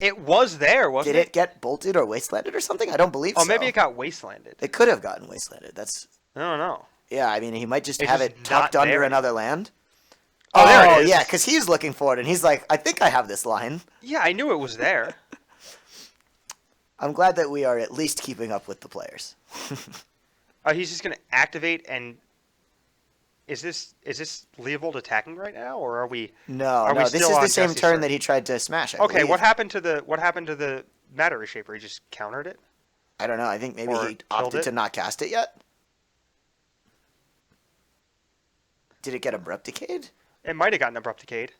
It was there, wasn't Did it get bolted or wastelanded or something? I don't believe so. Oh, maybe it got wastelanded. It could have gotten wastelanded. That's. I don't know. Yeah, I mean, he might just It's have just it tucked not under there another anymore. land. Oh, there it is. Yeah, because he's looking for it, and he's like, I think I have this line. Yeah, I knew it was there. I'm glad that we are at least keeping up with the players. He's just going to activate and... Is this Leovold attacking right now, or are we? No, we this is still the on same Jesse's turn that he tried to smash. I Okay, believe. what happened to the Matter Reshaper? He just countered it. I don't know. I think maybe Or he killed opted it? to not cast it yet. Did it get Abrupt Decayed? It might have gotten Abrupt Decayed.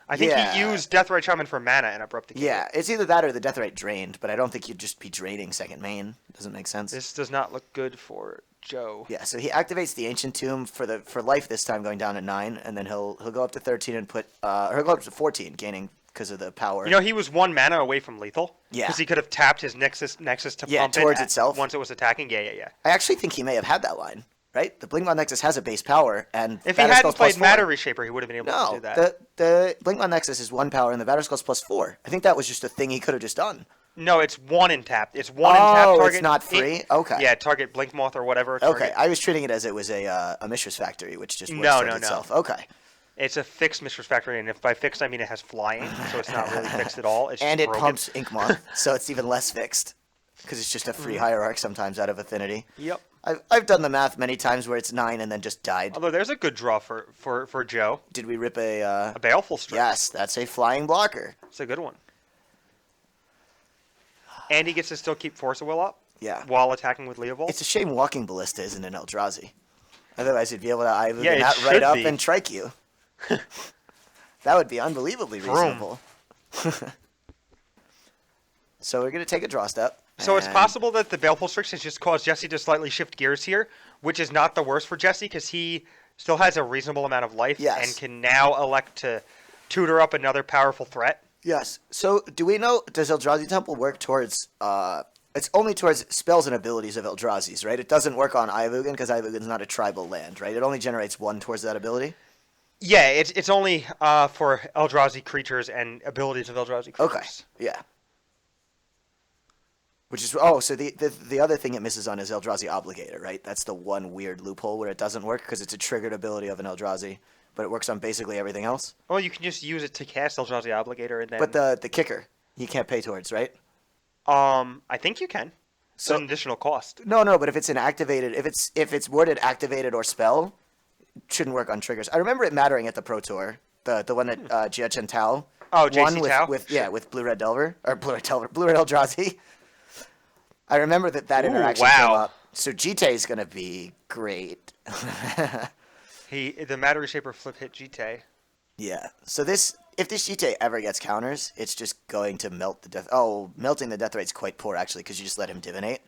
I think Yeah. he used Deathrite Shaman for mana and Abrupt Decayed. Yeah, it's either that or the Deathrite drained, but I don't think you'd just be draining second main. Doesn't make sense. This does not look good for Joe. Yeah, so he activates the Ancient Tomb for life this time, going down to 9, and then he'll go up to 13 and put or he'll go up to 14, gaining because of the power. You know, he was 1 mana away from lethal. Yeah. Because he could have tapped his Nexus to pump towards it itself. once it was attacking. Yeah. I actually think he may have had that line, right? The Blinkmon Nexus has a base power, and If he Batterskull's hadn't played +4. Matter Reshaper, he would have been able to do No, that. the Blinkmon Nexus is 1 power, and the Batterskull's +4. I think that was just a thing he could have just done. No, it's 1 in tap. It's 1 in tap target. It's not free? Okay. Yeah, target Blinkmoth or whatever. Okay, Target. I was treating it as it was a Mistress Factory, which just works No. itself. Okay. It's a fixed Mistress Factory, and if by fixed I mean it has flying, so it's not really fixed at all. It's And just it broken. pumps Inkmoth, so it's even less fixed. Because it's just a free hierarch sometimes out of Affinity. Yep. I've done the math many times where it's 9 and then just died. Although there's a good draw for Joe. Did we rip a... A Baleful Strike. Yes, that's a flying blocker. It's a good one. And he gets to still keep Force of Will up Yeah. while attacking with Leovold. It's a shame Walking Ballista isn't an Eldrazi. Otherwise, you'd be able to Ivu Yeah, it that right should up be. and trike you. That would be unbelievably reasonable. So we're going to take a draw step. So it's and- possible that the Baleful Strix has just caused Jesse to slightly shift gears here, which is not the worst for Jesse because he still has a reasonable amount of life Yes. and can now elect to tutor up another powerful threat. Yes. So do we know, does Eldrazi Temple work towards... it's only towards spells and abilities of Eldrazi's, right? It doesn't work on Ivugan because Ivugan's not a tribal land, right? It only generates 1 towards that ability? Yeah, it's only for Eldrazi creatures and abilities of Eldrazi creatures. Okay. Yeah. Which is so the other thing it misses on is Eldrazi Obligator, right? That's the one weird loophole where it doesn't work because it's a triggered ability of an Eldrazi, but it works on basically everything else. Well, you can just use it to cast Eldrazi Obligator and then. But the kicker, you can't pay towards, right? I think you can. It's So- an additional cost. No, but if it's an activated, if it's worded activated or spell, it shouldn't work on triggers. I remember it mattering at the Pro Tour, the one that Jia Chen Tao Oh, JC won Tao? with Blue Red Delver Blue Red Eldrazi. I remember that Ooh, interaction wow. came up. So Jite is going to be great. The Matter Reshaper flip hit Jite. Yeah. So if this Jite ever gets counters, it's just going to melt the death. Oh, melting the death rate's quite poor actually because you just let him divinate.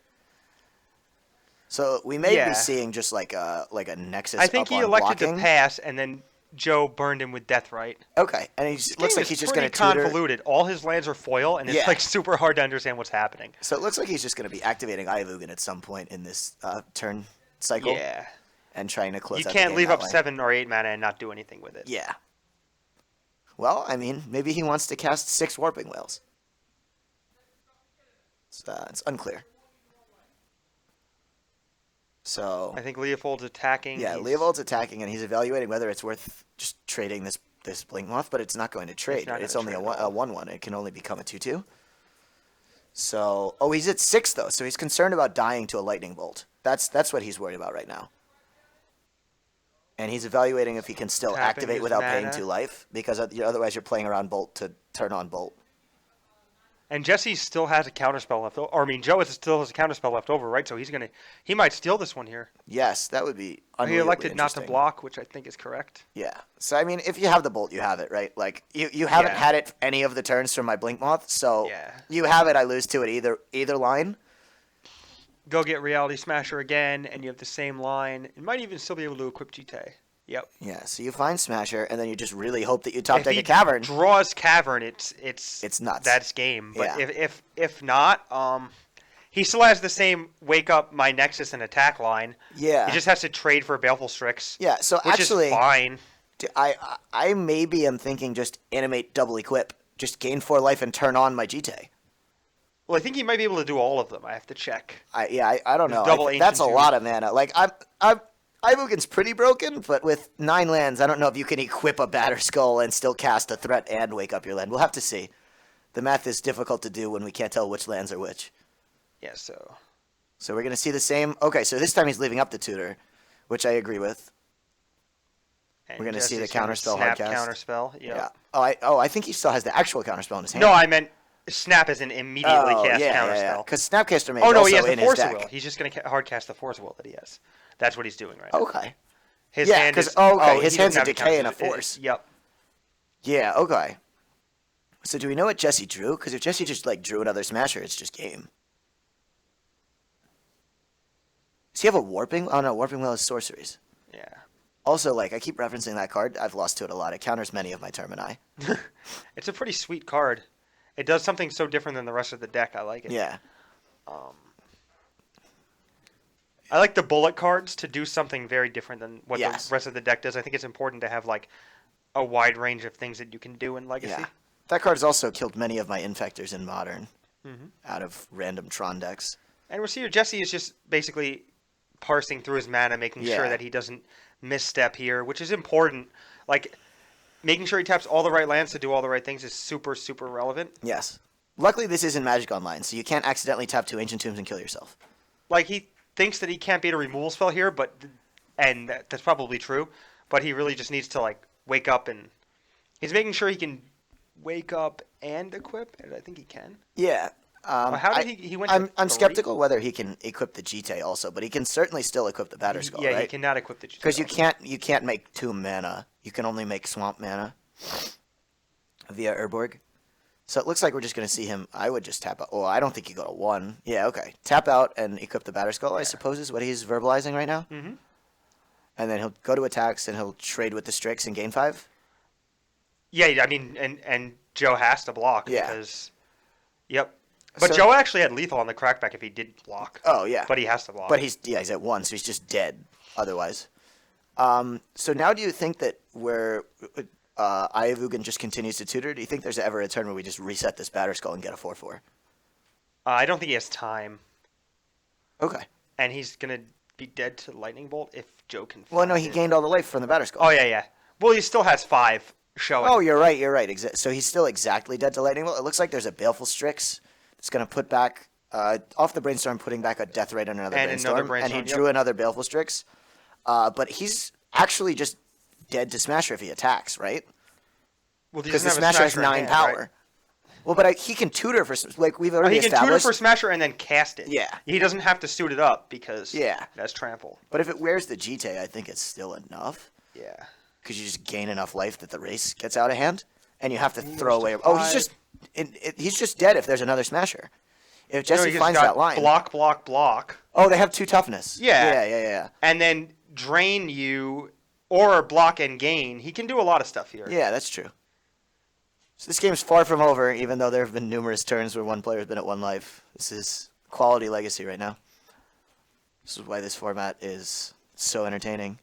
So we may be seeing just like a Nexus. I think up he on elected blocking. to pass, and then Joe burned him with Deathrite. Okay, and This looks game like is he's just pretty going to tutor. convoluted. All his lands are foil, and it's Yeah. like super hard to understand what's happening. So it looks like he's just going to be activating Ivugan at some point in this turn cycle. Yeah. And trying to close You out the can't game leave that up way. 7 or 8 mana and not do anything with it. Yeah. Well, I mean, maybe he wants to cast 6 Warping Whales. It's unclear. So I think Leopold's attacking. yeah, Leovold's attacking, and he's evaluating whether it's worth just trading this Blinkmoth, but it's not going to trade. not It's gonna only trade at a 1/1. It can only become a 2/2. So, he's at 6 though, so he's concerned about dying to a lightning bolt. That's what he's worried about right now. And he's evaluating if he can still Tapping activate his without paying mana. 2 life, because otherwise you're playing around Bolt to turn on Bolt. And Jesse still has a counterspell left over. Or, I mean, Joe still has a counterspell left over, right? So he might steal this one here. Yes, that would be He unbelievably elected not to interesting. block, which I think is correct. Yeah. So, I mean, if you have the Bolt, you have it, right? Like, you haven't Yeah. had it any of the turns from my Blinkmoth, so Yeah. you have it, I lose to it either line. Go get Reality Smasher again, and you have the same line. It might even still be able to equip Jite. Yep. Yeah, so you find Smasher, and then you just really hope that you top If deck he a Cavern. draws Cavern, it's nuts. That's game. But Yeah. if not, he still has the same wake up my Nexus and attack line. Yeah. He just has to trade for Baleful Strix. Yeah, so which actually, is fine. I maybe am thinking just animate double equip, just gain 4 life and turn on my GT. Well, I think he might be able to do all of them. I have to check. I don't know. double That's a Ancient lot of mana. Like Ivugan's pretty broken, but with 9 lands, I don't know if you can equip a Batter Skull and still cast a threat and wake up your land. We'll have to see. The math is difficult to do when we can't tell which lands are which. Yeah, so we're going to see the same. Okay, so this time he's leaving up the tutor, which I agree with. and We're going to see the Jesse's gonna counterspell snap hardcast. counterspell. Yep. Yeah. I think he still has the actual counterspell in his hand. No, I meant snap as an immediately cast counterspell. Because Snapcaster Mage Oh no, also he has the in his Force deck. Will. He's just going to hard cast the Force Will that he has. That's what he's doing right now. Okay. His Yeah, hand 'cause- is. his he hand's doesn't a have decay and a counter- it- force. Yep. Yeah, okay. So do we know what Jesse drew? Because if Jesse just drew another Smasher, it's just game. Does he have a Warping? Oh no, Warping Will is sorceries. Yeah. Also, I keep referencing that card. I've lost to it a lot. It counters many of my Termini. It's a pretty sweet card. It does something so different than the rest of the deck. I like it. Yeah. I like the bullet cards to do something very different than what Yes. the rest of the deck does. I think it's important to have a wide range of things that you can do in Legacy. Yeah. That card has also killed many of my Infectors in Modern Mm-hmm. out of random Tron decks. And we're seeing Jesse is just basically parsing through his mana, making Yeah. sure that he doesn't misstep here, which is important. Making sure he taps all the right lands to do all the right things is super, super relevant. Yes. Luckily, this isn't Magic Online, so you can't accidentally tap 2 Ancient Tombs and kill yourself. He thinks that he can't beat a removal spell here, and that's probably true, but he really just needs to wake up, and he's making sure he can wake up and equip, and I think he can. Yeah. How did he went I'm to 3? skeptical whether he can equip the GT also, but he can certainly still equip the Batter Skull, Yeah, right? he cannot equip the Because you can't make 2 mana. You can only make swamp mana via Urborg. So it looks like we're just going to see him. I would just tap out. Oh, I don't think you go to 1. Yeah, okay. Tap out and equip the Batter Skull, I suppose, is what he's verbalizing right now. Mm-hmm. And then he'll go to attacks and he'll trade with the Strix and gain 5. Yeah, I mean, and Joe has to block Yeah. because, yep. But So- Joe actually had lethal on the crackback if he did block. Oh, yeah. But he has to block. But he's at 1, so he's just dead otherwise. So now do you think that where Ayavugan just continues to tutor, do you think there's ever a turn where we just reset this Batter Skull and get a 4/4? I don't think he has time, Okay. and he's gonna be dead to lightning bolt if Joe can. Well, no, find he it. gained all the life from the Batter Skull. Oh yeah. Well, he still has 5 showing. Oh, you're right. So he's still exactly dead to lightning bolt. It looks like there's a Baleful Strix that's going to put back off the Brainstorm, putting back a Death Ray and another And Brainstorm, another Brainstorm, and he drew another Baleful Strix. But he's actually just dead to Smasher if he attacks, right? Well, he Because the doesn't have a Smasher has in 9 hand, power. right? Well, but he can tutor for we've already He can tutor established. for Smasher and then cast it. Yeah. He doesn't have to suit it up because Yeah. that's trample. But if it wears the GT, I think it's still enough Yeah. because you just gain enough life that the race gets out of hand, and you have to He throw goes to away. Oh, 5. he's just dead if there's another Smasher. If Jesse he just finds got that line. block, Oh, they have 2 toughness. Yeah. Yeah. and then drain you or block and gain. He can do a lot of stuff here. Yeah, that's true. So this game's far from over, even though there have been numerous turns where one player's been at 1 life. This is quality Legacy right now. This is why this format is so entertaining,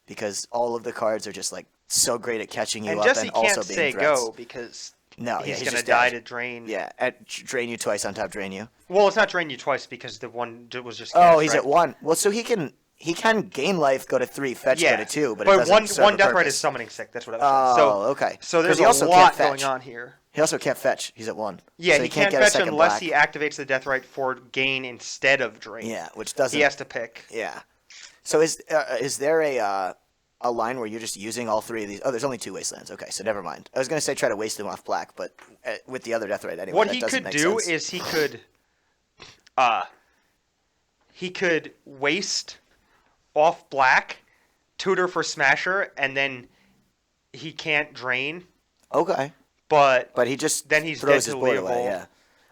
because all of the cards are just so great at catching you And up Jesse and also can't being say threats. go because No, he's he's gonna just die dead. to drain. Yeah, drain you twice on top, drain you. Well, it's not drain you twice because the one was just. Oh, cast, he's right? at 1. Well, so he can gain life, go to 3, fetch, Yeah, go to 2, but it doesn't one serve a Death Rite purpose. is summoning sick. That's what I was saying. Oh, okay. So 'Cause there's he also a lot can't fetch. going on here. He also can't fetch. He's at 1. Yeah, so he can't get a fetch second unless black. he activates the Death Rite for gain instead of drain. Yeah, which doesn't. He has to pick. Yeah. So is there a line where you're just using all 3 of these? Oh, there's only 2 wastelands. Okay, so never mind. I was gonna say try to waste them off black, but with the other Death Rite anyway. What that he doesn't could make do sense. is he could waste off black, tutor for Smasher, and then he can't drain. Okay, But but he just then he's throws dead his to board Leovold. away. Yeah.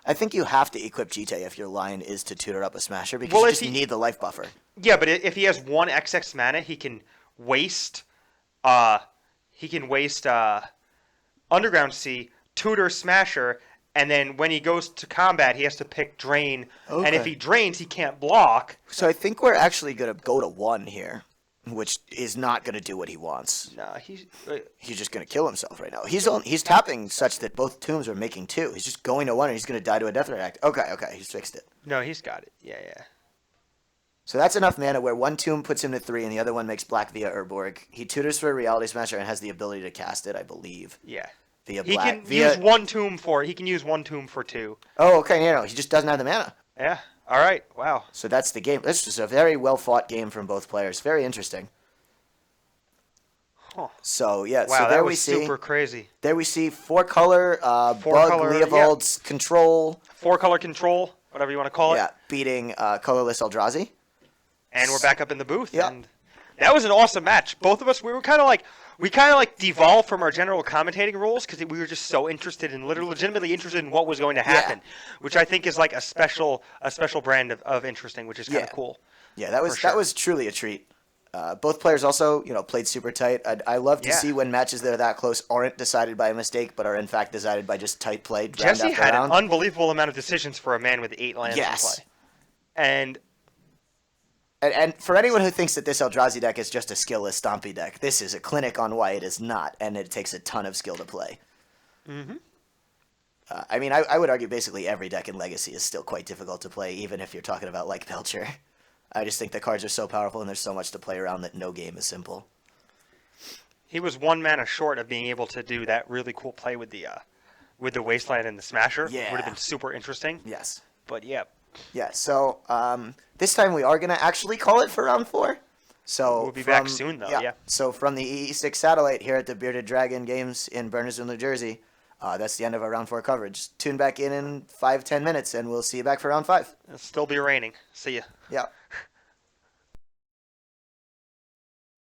I think you have to equip GT if your line is to tutor up a Smasher because Well, you if just he- need the life buffer. yeah, but if he has 1 XX mana, he can waste. Underground Sea, tutor Smasher, and then when he goes to combat, he has to pick drain. And if Okay. he drains, he can't block. So I think we're actually gonna go to 1 here. which is not going to do what he wants. Nah, he's He's just going to kill himself right now. He's tapping such that both tombs are making 2. He's just going to 1 and he's going to die to a death react. Okay, he's fixed it. no, he's got it. Yeah. So that's enough mana where one tomb puts him to 3 and the other one makes black via Urborg. He tutors for a Reality Smasher and has the ability to cast it, I believe. Yeah. Via He black. can use one tomb for. He can use one tomb for 2. Oh, okay, no, he just doesn't have the mana. Yeah. All right. Wow. So that's the game. This is a very well fought game from both players. Very interesting. Huh. So yeah, Wow, so there that we was see. super crazy. There we see 4-color Bug Four-color, Leovold's control. 4-color control, whatever you want to call it. Yeah, beating colorless Eldrazi. And we're back up in the booth. Yeah. And that was an awesome match. Both of us, we kind of like devolved from our general commentating roles because we were just so interested in, legitimately interested in what was going to happen, which I think is like a special brand of interesting, which is kind of cool. Yeah, that was For sure. that was truly a treat. Both players also, played super tight. I love to see when matches that are that close aren't decided by a mistake, but are in fact decided by just tight play. Jesse after had round. an unbelievable amount of decisions for a man with 8 lands to play. And for anyone who thinks that this Eldrazi deck is just a skillless Stompy deck, this is a clinic on why it is not, and it takes a ton of skill to play. Mm-hmm. I would argue basically every deck in Legacy is still quite difficult to play, even if you're talking about like Belcher. I just think the cards are so powerful and there's so much to play around that no game is simple. He was 1 mana short of being able to do that really cool play with the Wasteland and the Smasher. Yeah. Would have been super interesting. Yes. But yeah. Yeah, so this time we are going to actually call it for round 4. So We'll be back soon, though, yeah. So from the EE6 satellite here at the Bearded Dragon Games in Burnersville, New Jersey, that's the end of our round 4 coverage. Tune back in 5-10 minutes, and we'll see you back for round 5. It'll still be raining. See ya. Yeah.